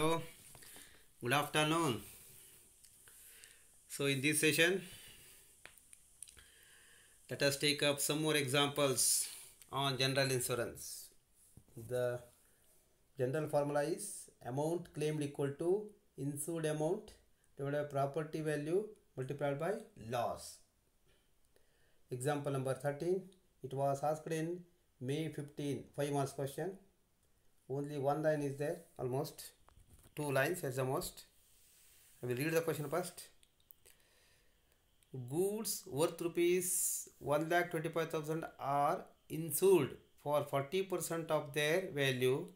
Hello, good afternoon. So in this session, let us take up some more examples on general insurance. The general formula is amount claimed equal to insured amount divided by property value multiplied by loss. Example number 13. It was asked in May 15, 5 marks question. Only one line is there, almost 2 lines at the most. I will read the question first. Goods worth rupees 1,25,000 are insured for 40% of their value.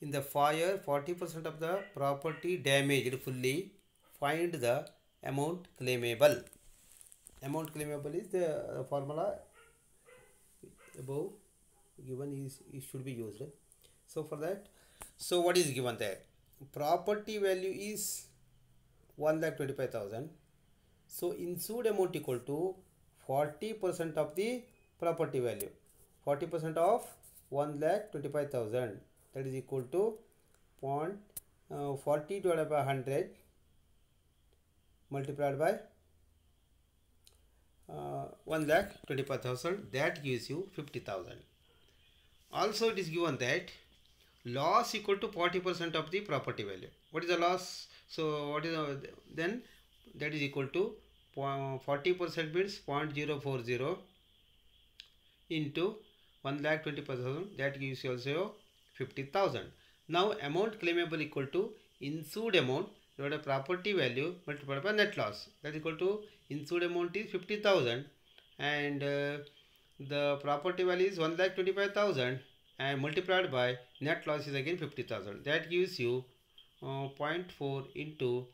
In the fire, 40% of the property damaged fully. Find the amount claimable. Amount claimable is the formula above given is should be used. So for that, so what is given there? Property value is 1,25,000. So insured amount equal to 40% of the property value. 40% of 1,25,000, that is equal to 40 divided by 100 multiplied by 1,25,000, that gives you 50,000. Also it is given that loss equal to 40% of the property value. What is the loss? So what is then that is equal to 40% means 0.040 into 1,25,000, that gives you also 50,000. Now amount claimable equal to insured amount divided by property value multiplied by net loss, that is equal to insured amount is 50,000 and the property value is 1,25,000 and multiplied by net loss is again 50,000, that gives you 0.4 into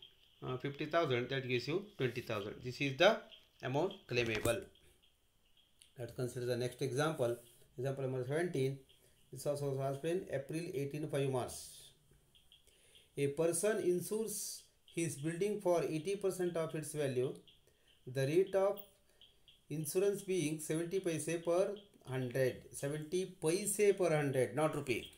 50,000, that gives you 20,000. This is the amount claimable. Let's consider the next example. Example number 17. This also asked in April 18, 5 March. A person insures his building for 80% of its value. The rate of insurance being 70 paise per 100. 70 paise per 100, not rupee.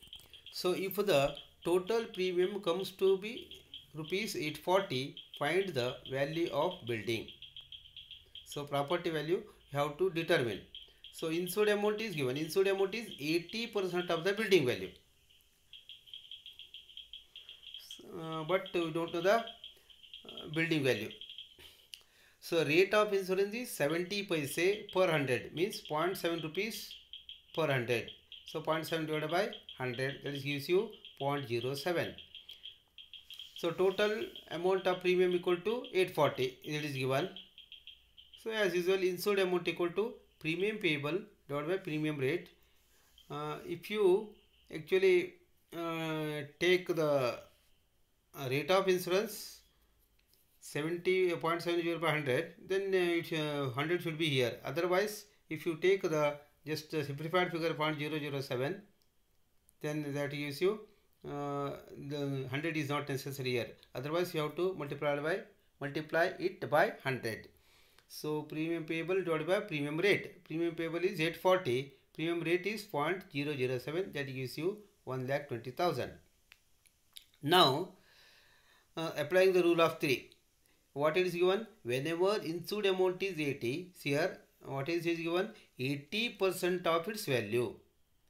So if the total premium comes to be rupees 840, find the value of building. So property value you have to determine. So insured amount is given. Insured amount is 80% of the building value. But we don't know the building value. So rate of insurance is 70 paise per 100, means 0.7 rupees per 100. So 0.7 divided by 100, that gives you 0.07. So total amount of premium equal to 840, it is given. So as usual, insured amount equal to premium payable divided by premium rate. If you actually take the rate of insurance 70.70 by 100, then 100 should be here. Otherwise, if you take the just simplified figure 0.007, then that gives you the 100 is not necessary here. Otherwise, you have to multiply it by 100. So premium payable divided by premium rate. Premium payable is 840. Premium rate is 0.007. That gives you 1,20,000. Now, applying the rule of 3. What it is given? Whenever insured amount is 80, here what is given? 80% of its value.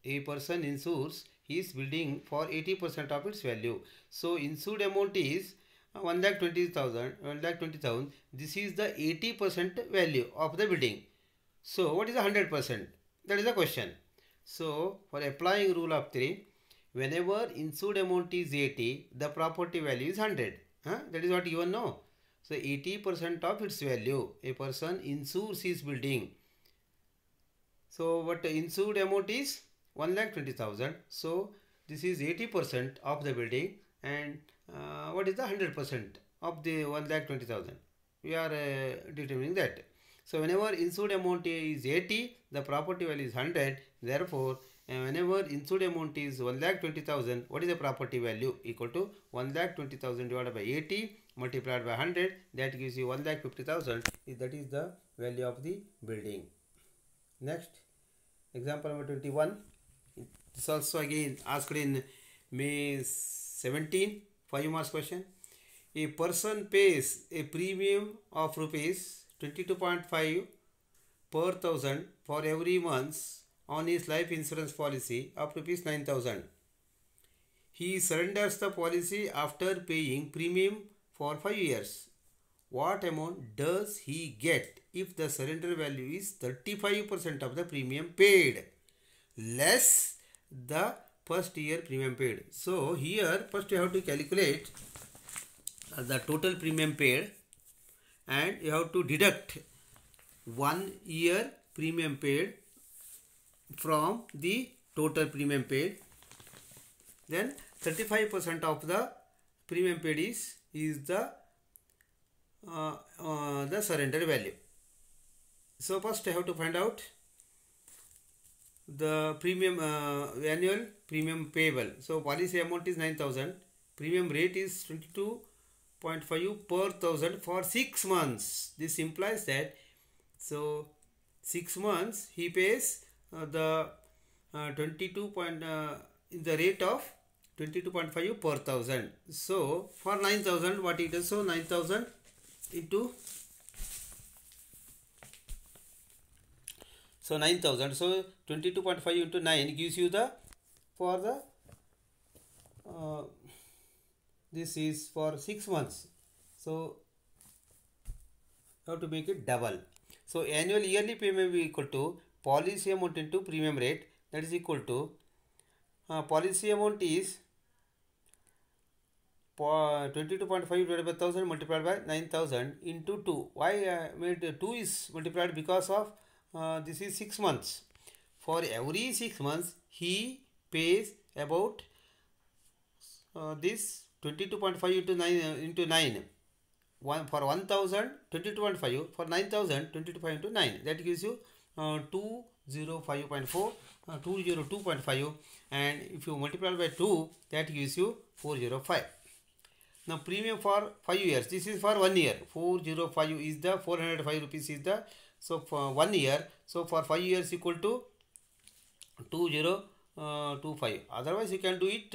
A person insures his building for 80% of its value. So insured amount is 1,20,000. This is the 80% value of the building. So what is the 100%? That is the question. So for applying rule of 3, whenever insured amount is 80, the property value is 100. That is what you know. So 80% of its value, a person insures his building. So what insured amount is 1,20,000. So this is 80% of the building, and what is the 100% of the 1,20,000? We are determining that. So whenever insured amount is 80, the property value is 100. Therefore, whenever insured amount is 1,20,000, what is the property value? Equal to 1,20,000 divided by 80 multiplied by 100, that gives you 1,50,000. That is the value of the building. Next, example number 21. This also again asked in May 17, 5 marks question. A person pays a premium of rupees 22.5 per thousand for every month on his life insurance policy of rupees 9,000. He surrenders the policy after paying premium for 5 years. What amount does he get if the surrender value is 35% of the premium paid less the first year premium paid? So here first you have to calculate the total premium paid and you have to deduct 1 year premium paid from the total premium paid. Then 35% of the premium paid is the surrender value. So first I have to find out the premium annual premium payable. So policy amount is 9,000. Premium rate is 22.5 per thousand for 6 months. This implies that 6 months he pays the 22 point in the rate of 22.5 per thousand. So for 9,000 what it is? So 9,000 into 9,000. So 22.5 into 9 gives you the this is for 6 months. So you have to make it double. So annual yearly payment will be equal to policy amount into premium rate, that is equal to policy amount is 22.5 divided by 1000 multiplied by 9,000 into 2. Why made 2 is multiplied? Because of this is 6 months. For every 6 months he pays about this 22.5 into 9 for 1000 22.5, for 9,000 22.5 into 9, that gives you 205.4 202.5, and if you multiply by 2 that gives you 405. Now premium for 5 years, this is for 1 year. 405 is the 405 rupees is the, so for 1 year, so for 5 years equal to 2025. Otherwise you can do it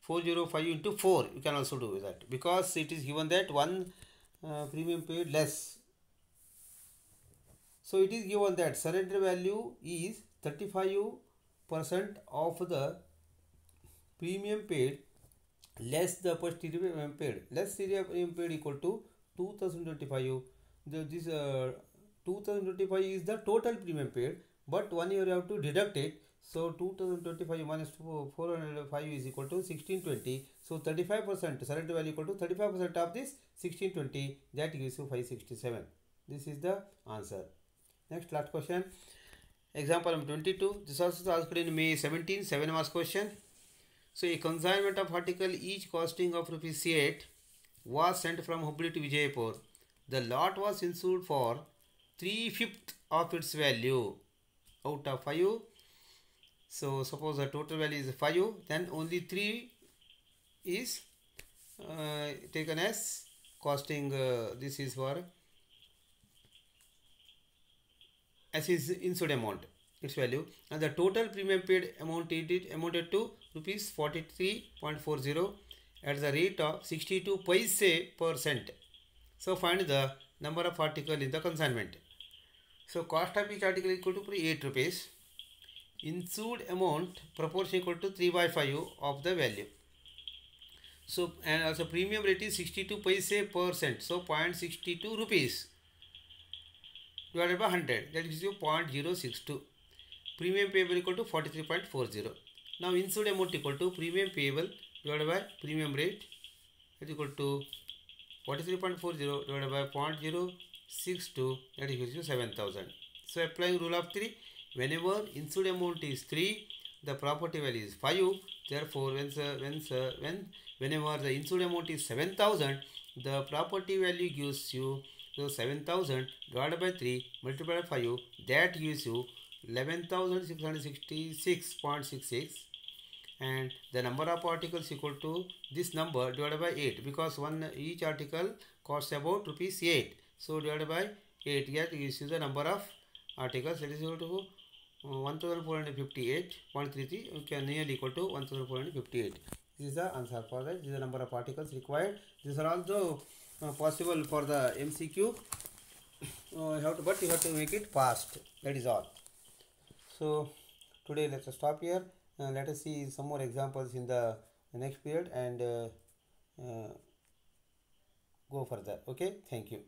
405 into 4, you can also do that, because it is given that one premium paid less. So it is given that surrender value is 35% of the premium paid less the first year premium paid. Less year premium paid equal to 2025. This 2025 is the total premium paid, but 1 year you have to deduct it. So 2025 minus 405 is equal to 1620. So 35% surrender value equal to 35% of this 1620, that gives you 567. This is the answer. Next last question. Example number 22. This also asked in May 17, 7 marks question. So a consignment of article each costing of rupees 8 was sent from Hubli to Vijaypur. The lot was insured for 3/5 of its value out of 5. So suppose the total value is 5, then only 3 is taken as costing. This is for as is insured amount, its value, and the total premium paid amounted to rupees 43.40 at the rate of 62 paise per cent. So find the number of article in the consignment. So cost of each article is equal to 8 rupees. Insured amount proportion equal to 3/5 of the value. So and also premium rate is 62 paise per cent. So 0.62 rupees divided by 100, that gives you 0.062. Premium payable equal to 43.40. Now insured amount equal to premium payable divided by premium rate is equal to 43.40 divided by 0.062, that gives you 7,000. So applying rule of 3, whenever insured amount is 3, the property value is 5. Therefore, whenever the insured amount is 7,000, the property value gives you 7,000 divided by 3 multiplied by 5, that gives you 11,666.66, and the number of articles equal to this number divided by 8, because each article costs about rupees 8. So divided by 8, that gives you the number of articles, that is equal to 1458.33, you can nearly equal to 1458. This is the answer for that. This is the number of particles required. These are also possible for the MCQ. But you have to make it fast. That is all. So today let us stop here. Let us see some more examples in the next period and go further. Okay. Thank you.